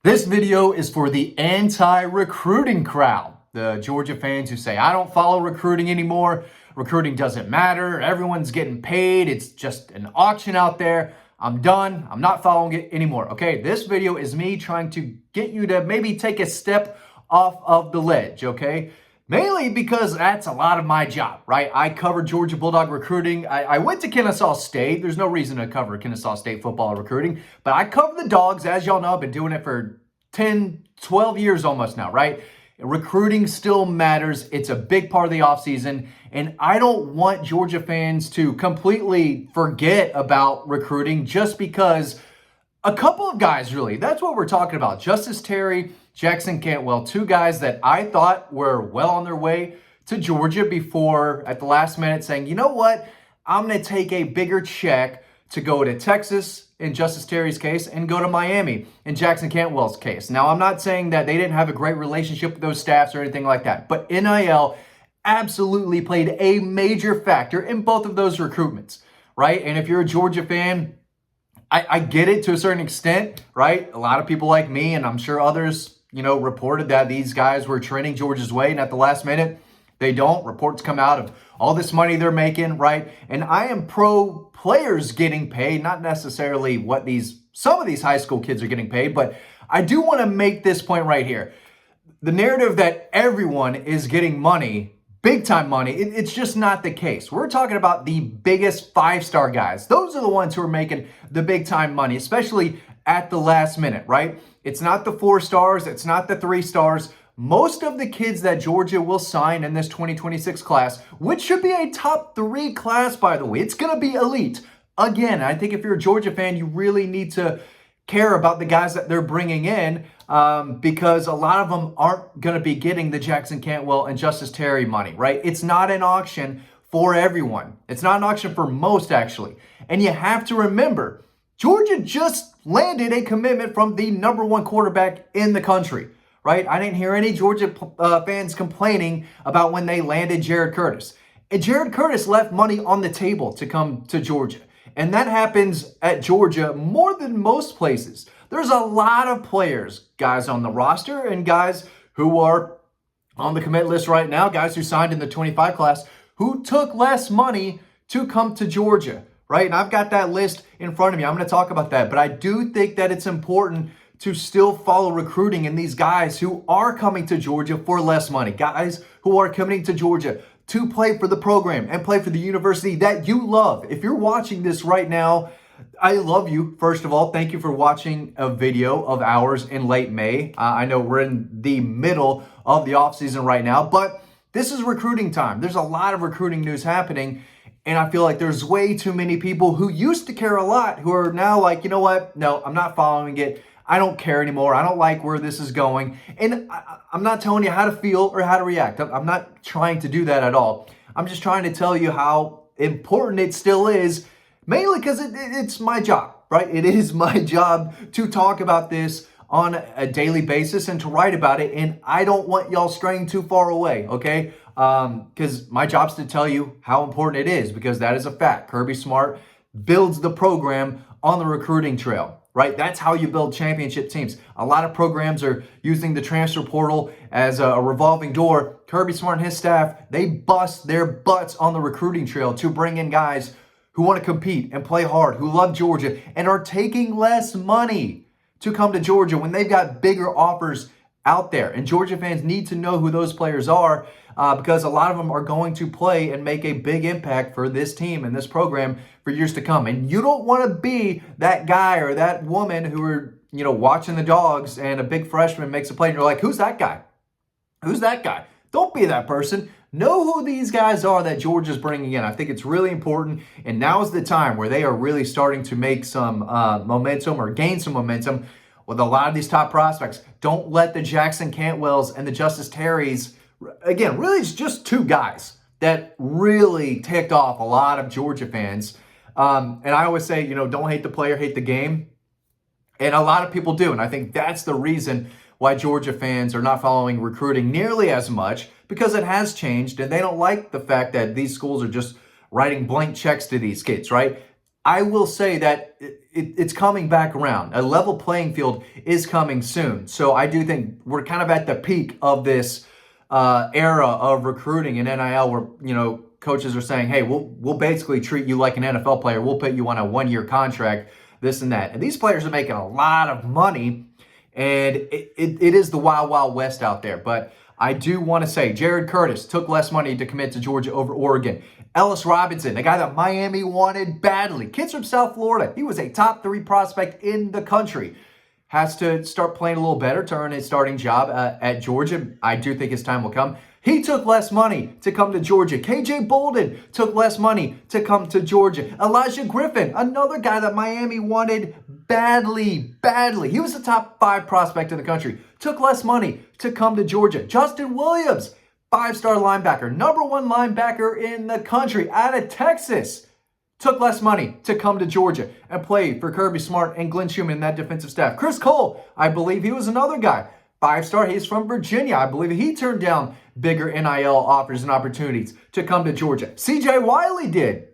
This video is for the anti-recruiting crowd, the Georgia fans who say, I don't follow recruiting anymore. Recruiting doesn't matter. Everyone's getting paid. It's just an auction out there. I'm done. I'm not following it anymore. Okay, this video is me trying to get you to maybe take a step off of the ledge, okay? Mainly because that's a lot of my job, right? I cover Georgia Bulldog recruiting. I went to Kennesaw State. There's no reason to cover Kennesaw State football recruiting, but I cover the Dogs. As y'all know, I've been doing it for 10, 12 years almost now, right? Recruiting still matters. It's a big part of the offseason, and I don't want Georgia fans to completely forget about recruiting just because a couple of guys, really, that's what we're talking about. Justice Terry, Jackson Cantwell, two guys that I thought were well on their way to Georgia before at the last minute saying, you know what, I'm going to take a bigger check to go to Texas in Justice Terry's case and go to Miami in Jackson Cantwell's case. Now, I'm not saying that they didn't have a great relationship with those staffs or anything like that, but NIL absolutely played a major factor in both of those recruitments, right? And if you're a Georgia fan, I get it to a certain extent, right? A lot of people like me, and I'm sure others, reported that these guys were trending Georgia's way, and at the last minute, they don't. Reports come out of all this money they're making, right? And I am pro players getting paid, not necessarily what some of these high school kids are getting paid, but I do want to make this point right here. The narrative that everyone is getting money, big time money, it's just not the case. We're talking about the biggest five-star guys. Those are the ones who are making the big time money, especially at the last minute, right? It's not the 4 stars. It's not the 3 stars. Most of the kids that Georgia will sign in this 2026 class, which should be a top 3 class, by the way, it's going to be elite. Again, I think if you're a Georgia fan, you really need to care about the guys that they're bringing in because a lot of them aren't going to be getting the Jackson Cantwell and Justice Terry money, right? It's not an auction for everyone. It's not an auction for most, actually. And you have to remember, Georgia just landed a commitment from the #1 quarterback in the country, right? I didn't hear any Georgia fans complaining about when they landed Jared Curtis. And Jared Curtis left money on the table to come to Georgia. And that happens at Georgia more than most places. There's a lot of players, guys on the roster and guys who are on the commit list right now, guys who signed in the 25 class, who took less money to come to Georgia, right? And I've got that list in front of me. I'm going to talk about that. But I do think that it's important to still follow recruiting in these guys who are coming to Georgia for less money, guys who are coming to Georgia to play for the program and play for the university that you love. If you're watching this right now, I love you. First of all, thank you for watching a video of ours in late May. I know we're in the middle of the offseason right now, but this is recruiting time. There's a lot of recruiting news happening, and I feel like there's way too many people who used to care a lot who are now like, you know what? No, I'm not following it. I don't care anymore. I don't like where this is going. And I'm not telling you how to feel or how to react. I'm not trying to do that at all. I'm just trying to tell you how important it still is, mainly because it's my job, right? It is my job to talk about this on a daily basis and to write about it. And I don't want y'all straying too far away, okay? Because my job's to tell you how important it is, because that is a fact. Kirby Smart builds the program on the recruiting trail. Right? That's how you build championship teams. A lot of programs are using the transfer portal as a revolving door. Kirby Smart and his staff, they bust their butts on the recruiting trail to bring in guys who want to compete and play hard, who love Georgia, and are taking less money to come to Georgia when they've got bigger offers out there. And Georgia fans need to know who those players are because a lot of them are going to play and make a big impact for this team and this program for years to come. And you don't want to be that guy or that woman who are, watching the Dogs and a big freshman makes a play and you're like, who's that guy? Who's that guy? Don't be that person. Know who these guys are that Georgia's bringing in. I think it's really important. And now is the time where they are really starting to make some momentum or gain some momentum with a lot of these top prospects. Don't let the Jackson Cantwells and the Justice Terrys, again, really it's just 2 guys that really ticked off a lot of Georgia fans. And I always say, don't hate the player, hate the game. And a lot of people do. And I think that's the reason why Georgia fans are not following recruiting nearly as much, because it has changed and they don't like the fact that these schools are just writing blank checks to these kids, right? I will say that it's coming back around. A level playing field is coming soon. So I do think we're kind of at the peak of this era of recruiting in NIL where, coaches are saying, hey, we'll basically treat you like an NFL player. We'll put you on a 1-year contract, this and that. And these players are making a lot of money, and it is the wild, wild west out there. But I do want to say Jared Curtis took less money to commit to Georgia over Oregon. Ellis Robinson, a guy that Miami wanted badly. Kids from South Florida. He was a top 3 prospect in the country. Has to start playing a little better to earn his starting job at Georgia. I do think his time will come. He took less money to come to Georgia. KJ Bolden took less money to come to Georgia. Elijah Griffin, another guy that Miami wanted badly. He was the top 5 prospect in the country. Took less money to come to Georgia. Justin Williams, 5-star linebacker, number 1 linebacker in the country out of Texas. Took less money to come to Georgia and play for Kirby Smart and Glenn Schumann and that defensive staff. Chris Cole, I believe he was another guy. 5-star, he's from Virginia. I believe he turned down bigger NIL offers and opportunities to come to Georgia. CJ Wiley did.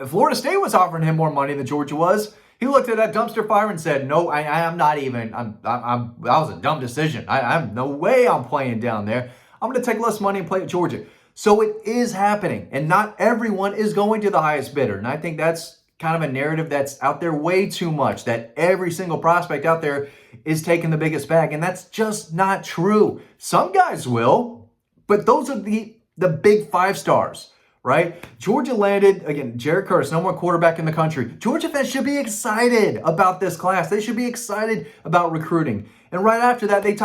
Florida State was offering him more money than Georgia was. He looked at that dumpster fire and said, no, I am not even, that was a dumb decision. I'm no way I'm playing down there. I'm going to take less money and play at Georgia. So it is happening, and not everyone is going to the highest bidder. And I think that's kind of a narrative that's out there way too much, that every single prospect out there is taking the biggest bag, and that's just not true. Some guys will, but those are the big 5-stars, right? Georgia landed, again, Jared Curtis, number 1 quarterback in the country. Georgia fans should be excited about this class. They should be excited about recruiting. And right after that, they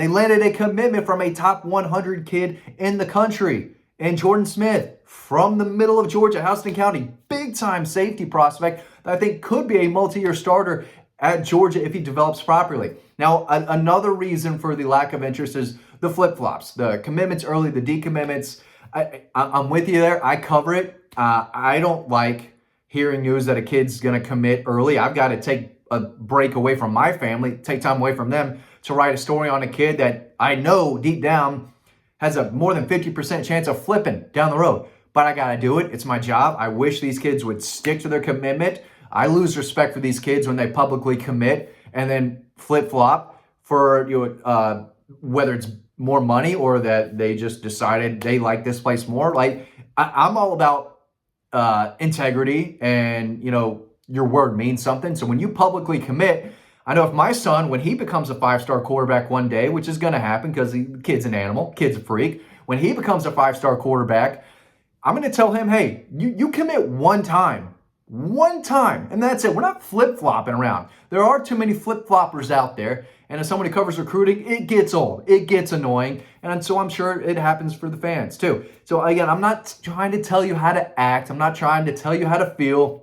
landed a commitment from a top 100 kid in the country. And Jordan Smith from the middle of Georgia, Houston County, big-time safety prospect that I think could be a multi-year starter at Georgia if he develops properly. Now, another reason for the lack of interest is the flip-flops, the commitments early, the decommitments. I'm with you there. I cover it. I don't like hearing news that a kid's going to commit early. I've got to take a break away from my family, take time away from them to write a story on a kid that I know deep down has a more than 50% chance of flipping down the road. But I got to do it. It's my job. I wish these kids would stick to their commitment. I lose respect for these kids when they publicly commit and then flip-flop for whether it's more money or that they just decided they like this place more. Like, I'm all about integrity and, your word means something. So when you publicly commit, I know if my son, when he becomes a 5-star quarterback one day, which is going to happen because the kid's an animal, kid's a freak. When he becomes a 5-star quarterback, I'm going to tell him, hey, you commit one time, and that's it. We're not flip-flopping around. There are too many flip-floppers out there, and as someone who covers recruiting, it gets old. It gets annoying, and so I'm sure it happens for the fans too. So again, I'm not trying to tell you how to act. I'm not trying to tell you how to feel.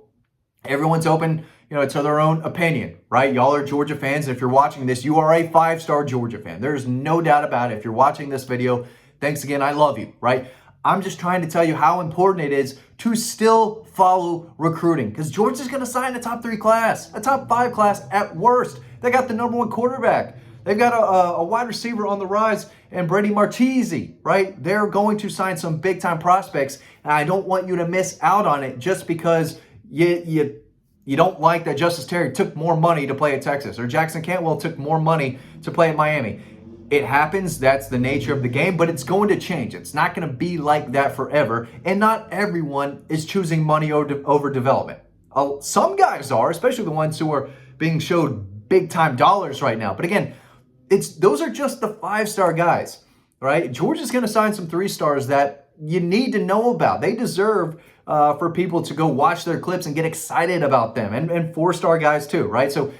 Everyone's open, to their own opinion, right? Y'all are Georgia fans. If you're watching this, you are a 5-star Georgia fan. There's no doubt about it. If you're watching this video, thanks again. I love you, right? I'm just trying to tell you how important it is to still follow recruiting because Georgia's going to sign a top 3 class, a top 5 class at worst. They got the number 1 quarterback. They've got a wide receiver on the rise and Brady Martese, right? They're going to sign some big-time prospects, and I don't want you to miss out on it just because you don't like that Justice Terry took more money to play at Texas or Jackson Cantwell took more money to play at Miami. It happens. That's the nature of the game, but it's going to change. It's not going to be like that forever, and not everyone is choosing money over development. Some guys are, especially the ones who are being showed big-time dollars right now. But again, those are just the 5-star guys, right? Georgia's going to sign some 3-stars that you need to know about. They deserve for people to go watch their clips and get excited about them, and 4-star guys too, right? So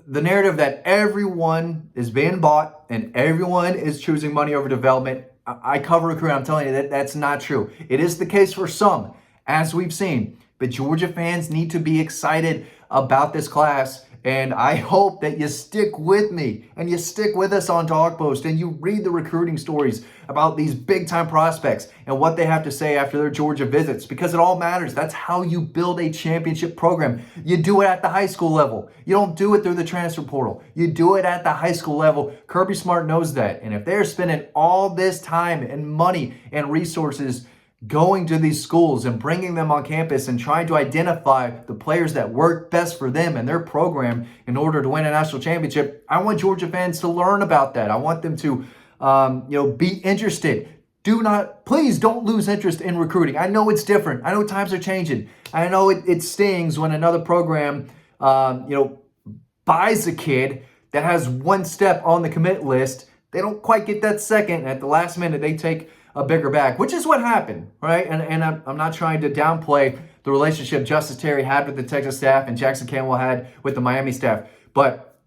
the narrative that everyone is being bought and everyone is choosing money over development, I cover recruiting. I'm telling you that that's not true. It is the case for some, as we've seen, but Georgia fans need to be excited about this class. And I hope that you stick with me and you stick with us on Dawg Post and you read the recruiting stories about these big-time prospects and what they have to say after their Georgia visits, because it all matters. That's how you build a championship program. You do it at the high school level. You don't do it through the transfer portal. You do it at the high school level. Kirby Smart knows that. And if they're spending all this time and money and resources going to these schools and bringing them on campus and trying to identify the players that work best for them and their program in order to win a national championship. I want Georgia fans to learn about that. I want them to, be interested. Please don't lose interest in recruiting. I know it's different. I know times are changing. I know it stings when another program, buys a kid that has one step on the commit list. They don't quite get that second. At the last minute, they take a bigger bag, which is what happened, right? And I'm not trying to downplay the relationship Justice Terry had with the Texas staff and Jackson Campbell had with the Miami staff, but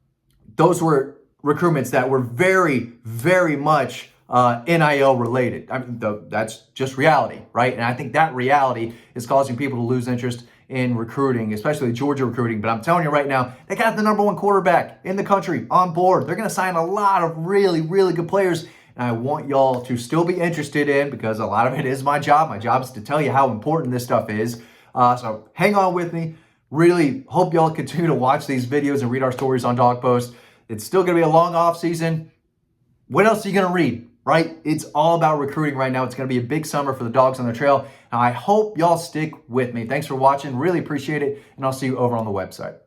those were recruitments that were very, very much NIL related. I mean, that's just reality, right? And I think that reality is causing people to lose interest in recruiting, especially Georgia recruiting. But I'm telling you right now, they got the number one quarterback in the country on board. They're going to sign a lot of really, really good players. And I want y'all to still be interested in, because a lot of it is my job. My job is to tell you how important this stuff is. So hang on with me. Really hope y'all continue to watch these videos and read our stories on Dawg Post. It's still going to be a long off season. What else are you going to read, right? It's all about recruiting right now. It's going to be a big summer for the Dogs on the Trail. Now, I hope y'all stick with me. Thanks for watching. Really appreciate it. And I'll see you over on the website.